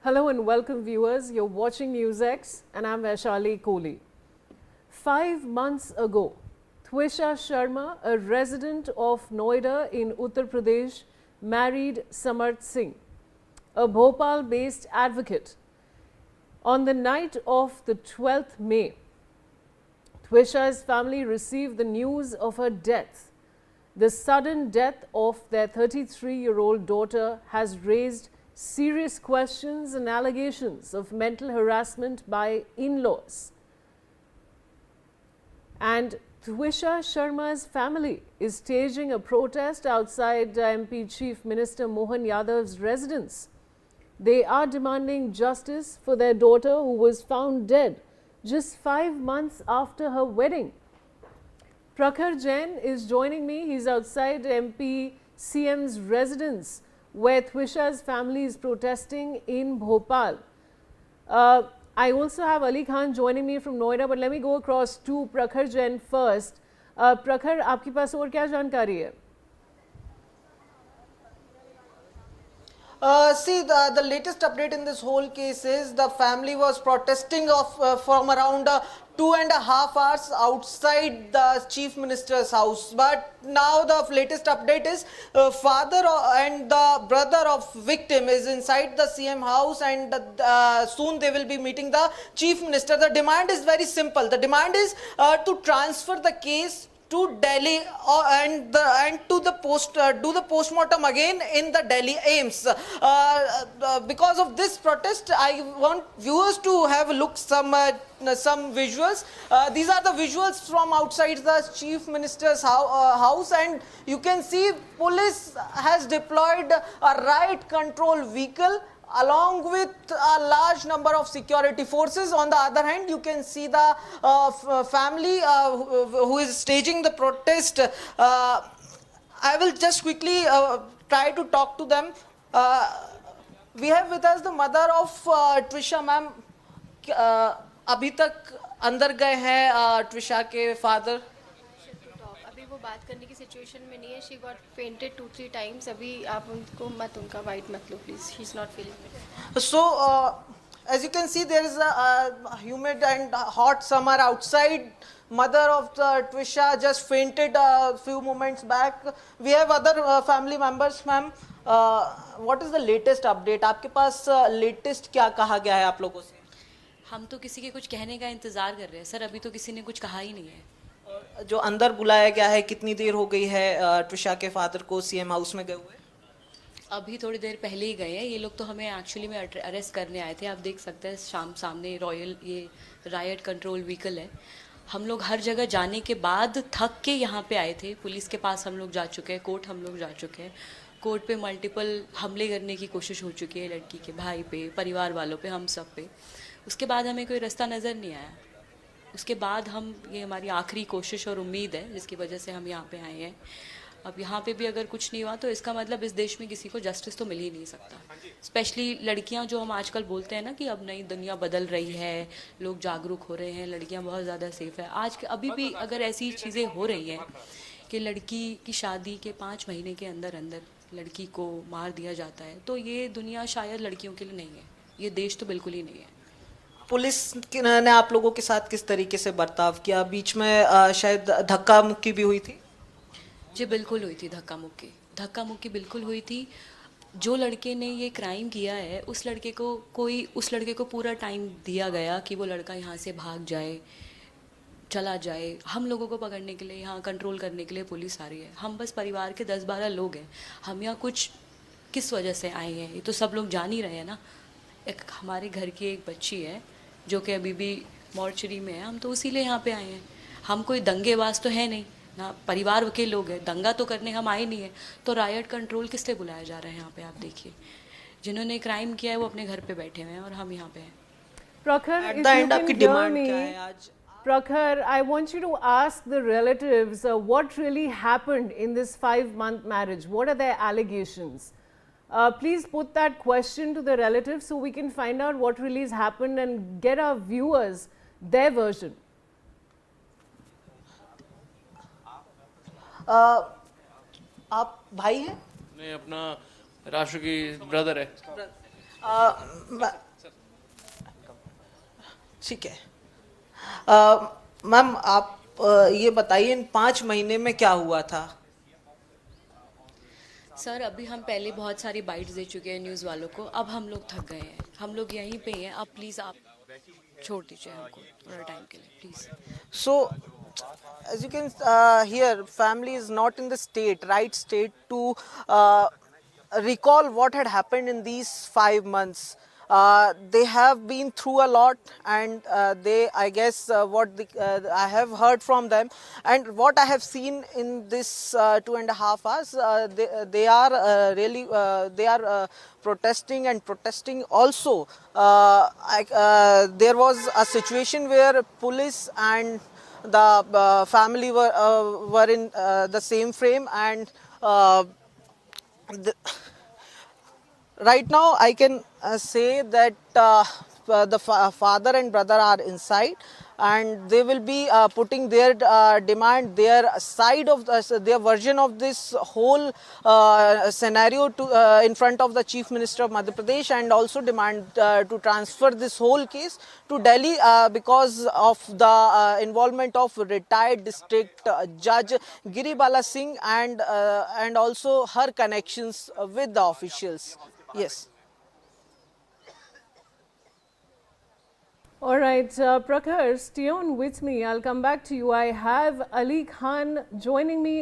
Hello and welcome viewers. You're watching NewsX and I'm Vaishali Kohli. 5 months ago, Twisha Sharma, a resident of Noida in Uttar Pradesh, married Samarth Singh, a Bhopal-based advocate. On the night of the 12th May, Twisha's family received the news of her death. The sudden death of their 33-year-old daughter has raised serious questions and allegations of mental harassment by in-laws. And Twisha Sharma's family is staging a protest outside MP Chief Minister Mohan Yadav's residence. They are demanding justice for their daughter who was found dead just 5 months after her wedding. Prakhar Jain is joining me. He's outside MP CM's residence where Twisha's family is protesting in Bhopal. I also have Ali Khan joining me from Noida, but let me go across to Prakhar Jain first. Prakhar, आपके पास और क्या जानकारी है? See, the latest update in this whole case is the family was protesting from around 2.5 hours outside the chief minister's house. But now the latest update is father and the brother of victim is inside the CM house, and soon they will be meeting the chief minister. The demand is very simple. The demand is to transfer the case to Delhi and to the do the postmortem again in the Delhi AIIMS. Because of this protest, I want viewers to have a look some visuals. These are the visuals from outside the chief minister's house, and you can see police has deployed a riot control vehicle along with a large number of security forces. On the other hand, you can see the family who is staging the protest. I will just quickly try to talk to them. We have with us the mother of Twisha ma'am. अभी तक अंदर गए हैं ट्विशा के father? अभी वो बात करने की सिचुएशन में नहीं है. She got fainted 2-3 times. अभी आप उनको मत उनका वाइट मत लो please. She is not feeling. So as you can see, there is a humid and hot summer outside. Mother of Twisha just fainted a few moments back. We have other family members, ma'am. What is the latest update? आपके पास latest क्या कहा गया है आप लोगों से? हम तो किसी के कुछ कहने का इंतजार कर रहे हैं सर. अभी तो किसी ने कुछ कहा ही नहीं है. जो अंदर बुलाया गया है, कितनी देर हो गई है ट्विशा के फादर को सीएम हाउस में गए हुए? अभी थोड़ी देर पहले ही गए हैं. ये लोग तो हमें एक्चुअली में अरेस्ट करने आए थे. आप देख सकते हैं सामने रॉयल ये रायट कंट्रोल व्हीकल है. हम लोग हर जगह जाने के बाद थक के यहाँ पे आए थे. पुलिस के पास हम लोग जा चुके हैं, कोर्ट हम लोग जा चुके हैं. कोर्ट पे मल्टीपल हमले करने की कोशिश हो चुकी है लड़की के भाई पे, परिवार वालों पे, हम सब पे. उसके बाद हमें कोई रास्ता नज़र नहीं आया. उसके बाद ये हमारी आखिरी कोशिश और उम्मीद है जिसकी वजह से हम यहाँ पे आए हैं. अब यहाँ पे भी अगर कुछ नहीं हुआ तो इसका मतलब इस देश में किसी को जस्टिस तो मिल ही नहीं सकता. स्पेशली लड़कियाँ, जो हम आजकल बोलते हैं ना कि अब नई दुनिया बदल रही है, लोग जागरूक हो रहे हैं, लड़कियाँ बहुत ज़्यादा सेफ है. अभी भी अगर ऐसी चीज़ें हो रही हैं कि लड़की की शादी के 5 महीने के अंदर अंदर लड़की को मार दिया जाता है, तो ये दुनिया शायद लड़कियों के लिए नहीं है. ये देश तो बिल्कुल ही नहीं है. पुलिस ने आप लोगों के साथ किस तरीके से बर्ताव किया? बीच में शायद धक्का मुक्की भी हुई थी? जी बिल्कुल हुई थी धक्का मुक्की बिल्कुल हुई थी. जो लड़के ने ये क्राइम किया है उस लड़के को पूरा टाइम दिया गया कि वो लड़का यहाँ से भाग जाए, चला जाए. हम लोगों को पकड़ने के लिए, यहाँ कंट्रोल करने के लिए पुलिस आ रही है. हम बस परिवार के 10-12 लोग हैं. हम यहाँ कुछ किस वजह से आए हैं ये तो सब लोग जान ही रहे हैं ना. एक हमारे घर की एक बच्ची है जो कि अभी भी मॉर्चरी में है. हम तो उसी लिए यहाँ पे आए हैं. हम कोई दंगेबाज तो है नहीं ना, परिवार के लोग हैं. दंगा तो करने हम आए नहीं है. तो रायट कंट्रोल किस लिए बुलाया जा रहा है यहाँ पे? आप देखिए, जिन्होंने क्राइम किया है वो अपने घर पे बैठे हुए हैं और हम यहाँ पे हैं. Prakhar, if you can hear me, Prakhar, I want you to ask the relatives what really happened in this 5-month marriage. What are their allegations? Please put that question to the relatives so we can find out what really has happened and get our viewers their version. आप भाई हैं? नहीं, अपना राष्ट्र की brother है. ठीक है। मैम आप ये बताइए इन 5 महीने में क्या हुआ था? सर अभी हम पहले बहुत सारी बाइट्स दे चुके हैं न्यूज़ वालों को, अब हम लोग थक गए हैं, हम लोग यहीं पे ही हैं, अब प्लीज़ आप छोड़ दीजिए हमको थोड़ा टाइम के लिए please. So, as you can hear, family is not in the right state to recall what had happened in these 5 months. They have been through a lot, and I guess, I have heard from them, and what I have seen in this 2.5 hours, they are really they are protesting and protesting. Also, there was a situation where police and the family were in the same frame, and the, right now I can say that the father and brother are inside, and they will be putting their demand, their side of their version of this whole scenario to in front of the Chief Minister of Madhya Pradesh, and also demand to transfer this whole case to Delhi because of the involvement of retired district judge Giribala Singh, and also her connections with the officials. Yes. All right, Prakhar, stay on with me. I'll come back to you. I have Ali Khan joining me